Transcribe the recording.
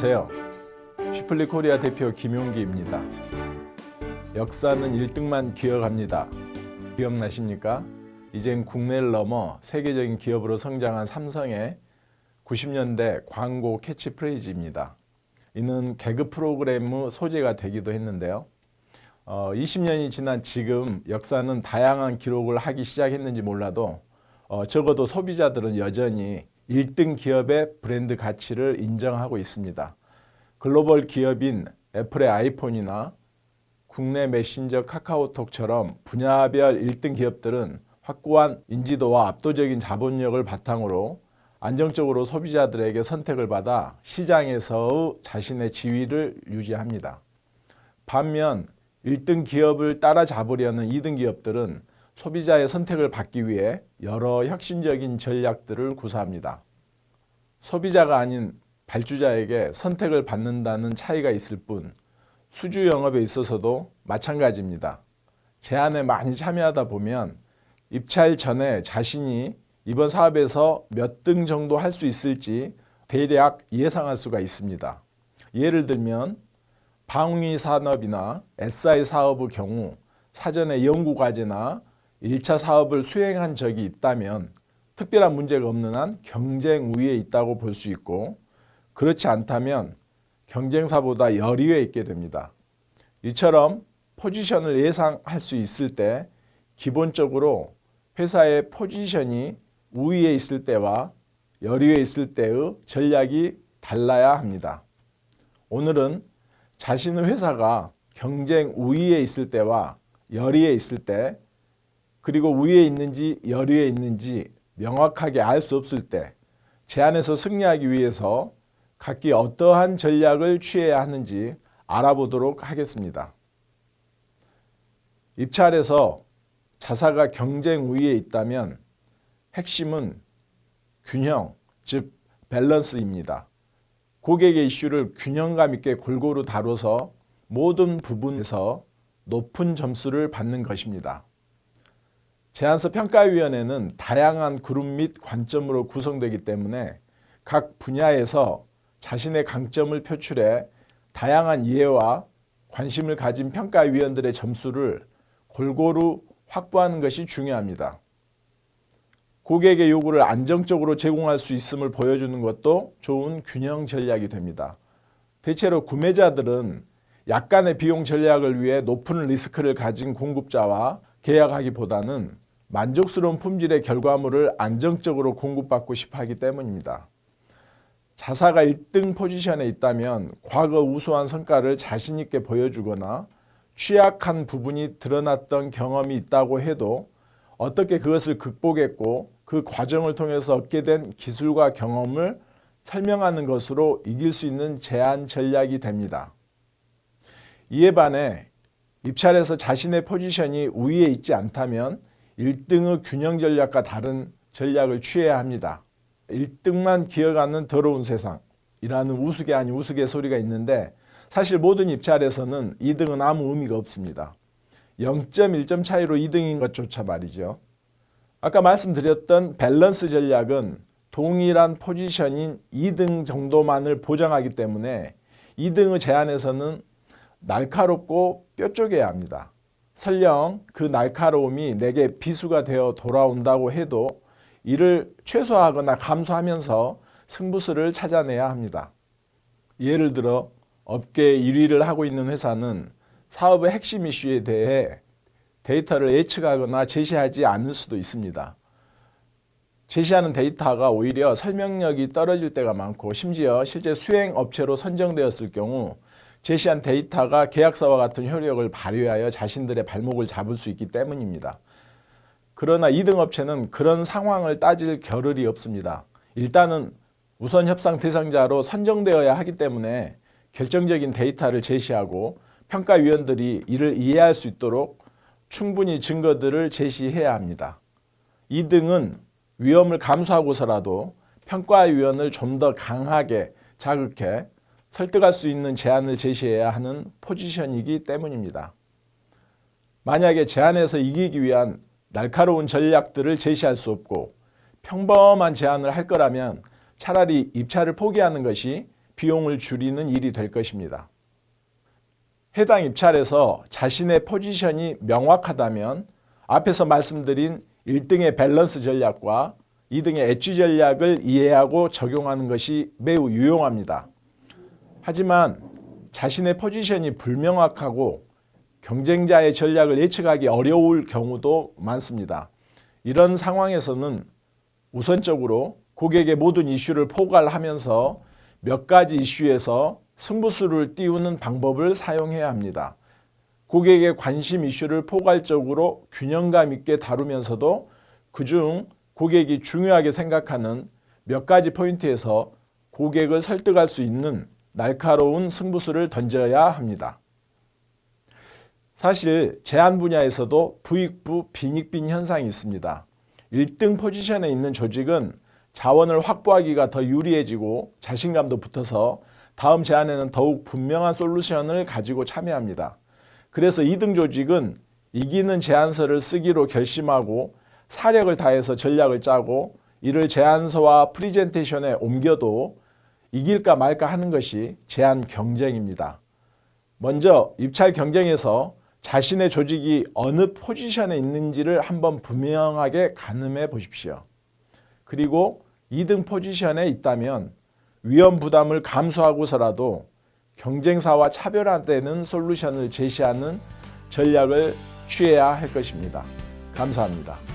안녕하세요. 쉬플리 코리아 대표 김용기입니다. 역사는 1등만 기억합니다. 기억나십니까? 이젠 국내를 넘어 세계적인 기업으로 성장한 삼성의 90년대 광고 캐치프레이즈입니다. 이는 개그 프로그램의 소재가 되기도 했는데요. 20년이 지난 지금 역사는 다양한 기록을 하기 시작했는지 몰라도 적어도 소비자들은 여전히 1등 기업의 브랜드 가치를 인정하고 있습니다. 글로벌 기업인 애플의 아이폰이나 국내 메신저 카카오톡처럼 분야별 1등 기업들은 확고한 인지도와 압도적인 자본력을 바탕으로 안정적으로 소비자들에게 선택을 받아 시장에서의 자신의 지위를 유지합니다. 반면 1등 기업을 따라잡으려는 2등 기업들은 소비자의 선택을 받기 위해 여러 혁신적인 전략들을 구사합니다. 소비자가 아닌 발주자에게 선택을 받는다는 차이가 있을 뿐 수주 영업에 있어서도 마찬가지입니다. 제안에 많이 참여하다 보면 입찰 전에 자신이 이번 사업에서 몇 등 정도 할 수 있을지 대략 예상할 수가 있습니다. 예를 들면 방위 산업이나 SI 사업의 경우 사전에 연구 과제나 1차 사업을 수행한 적이 있다면 특별한 문제가 없는 한 경쟁 우위에 있다고 볼 수 있고, 그렇지 않다면 경쟁사보다 열위에 있게 됩니다. 이처럼 포지션을 예상할 수 있을 때 기본적으로 회사의 포지션이 우위에 있을 때와 열위에 있을 때의 전략이 달라야 합니다. 오늘은 자신의 회사가 경쟁 우위에 있을 때와 열위에 있을 때, 그리고 우위에 있는지 열위에 있는지 명확하게 알 수 없을 때 제안에서 승리하기 위해서 각기 어떠한 전략을 취해야 하는지 알아보도록 하겠습니다. 입찰에서 자사가 경쟁 우위에 있다면 핵심은 균형, 즉 밸런스입니다. 고객의 이슈를 균형감 있게 골고루 다뤄서 모든 부분에서 높은 점수를 받는 것입니다. 제안서 평가위원회는 다양한 그룹 및 관점으로 구성되기 때문에 각 분야에서 자신의 강점을 표출해 다양한 이해와 관심을 가진 평가위원들의 점수를 골고루 확보하는 것이 중요합니다. 고객의 요구를 안정적으로 제공할 수 있음을 보여주는 것도 좋은 균형 전략이 됩니다. 대체로 구매자들은 약간의 비용 전략을 위해 높은 리스크를 가진 공급자와 계약하기보다는 만족스러운 품질의 결과물을 안정적으로 공급받고 싶어 하기 때문입니다. 자사가 1등 포지션에 있다면 과거 우수한 성과를 자신 있게 보여주거나 취약한 부분이 드러났던 경험이 있다고 해도 어떻게 그것을 극복했고 그 과정을 통해서 얻게 된 기술과 경험을 설명하는 것으로 이길 수 있는 제안 전략이 됩니다. 이에 반해 입찰에서 자신의 포지션이 우위에 있지 않다면 1등의 균형 전략과 다른 전략을 취해야 합니다. 1등만 기억하는 더러운 세상이라는 우스개 아닌 우스개 소리가 있는데, 사실 모든 입찰에서는 2등은 아무 의미가 없습니다. 0.1점 차이로 2등인 것조차 말이죠. 아까 말씀드렸던 밸런스 전략은 동일한 포지션인 2등 정도만을 보장하기 때문에 2등의 제안에서는 날카롭고 뼈쪽해야 합니다. 설령 그 날카로움이 내게 비수가 되어 돌아온다고 해도 이를 최소화하거나 감소하면서 승부수를 찾아내야 합니다. 예를 들어 업계 1위를 하고 있는 회사는 사업의 핵심 이슈에 대해 데이터를 예측하거나 제시하지 않을 수도 있습니다. 제시하는 데이터가 오히려 설명력이 떨어질 때가 많고, 심지어 실제 수행 업체로 선정되었을 경우 제시한 데이터가 계약서와 같은 효력을 발휘하여 자신들의 발목을 잡을 수 있기 때문입니다. 그러나 2등 업체는 그런 상황을 따질 겨를이 없습니다. 일단은 우선 협상 대상자로 선정되어야 하기 때문에 결정적인 데이터를 제시하고 평가위원들이 이를 이해할 수 있도록 충분히 증거들을 제시해야 합니다. 2등은 위험을 감수하고서라도 평가위원을 좀 더 강하게 자극해 설득할 수 있는 제안을 제시해야 하는 포지션이기 때문입니다. 만약에 제안에서 이기기 위한 날카로운 전략들을 제시할 수 없고 평범한 제안을 할 거라면 차라리 입찰을 포기하는 것이 비용을 줄이는 일이 될 것입니다. 해당 입찰에서 자신의 포지션이 명확하다면 앞에서 말씀드린 1등의 밸런스 전략과 2등의 엣지 전략을 이해하고 적용하는 것이 매우 유용합니다. 하지만 자신의 포지션이 불명확하고 경쟁자의 전략을 예측하기 어려울 경우도 많습니다. 이런 상황에서는 우선적으로 고객의 모든 이슈를 포괄하면서 몇 가지 이슈에서 승부수를 띄우는 방법을 사용해야 합니다. 고객의 관심 이슈를 포괄적으로 균형감 있게 다루면서도 그중 고객이 중요하게 생각하는 몇 가지 포인트에서 고객을 설득할 수 있는 날카로운 승부수를 던져야 합니다. 사실 제안 분야에서도 부익부 빈익빈 현상이 있습니다. 1등 포지션에 있는 조직은 자원을 확보하기가 더 유리해지고 자신감도 붙어서 다음 제안에는 더욱 분명한 솔루션을 가지고 참여합니다. 그래서 2등 조직은 이기는 제안서를 쓰기로 결심하고 사력을 다해서 전략을 짜고 이를 제안서와 프리젠테이션에 옮겨도 이길까 말까 하는 것이 제안 경쟁입니다. 먼저 입찰 경쟁에서 자신의 조직이 어느 포지션에 있는지를 한번 분명하게 가늠해 보십시오. 그리고 2등 포지션에 있다면 위험 부담을 감수하고서라도 경쟁사와 차별화되는 솔루션을 제시하는 전략을 취해야 할 것입니다. 감사합니다.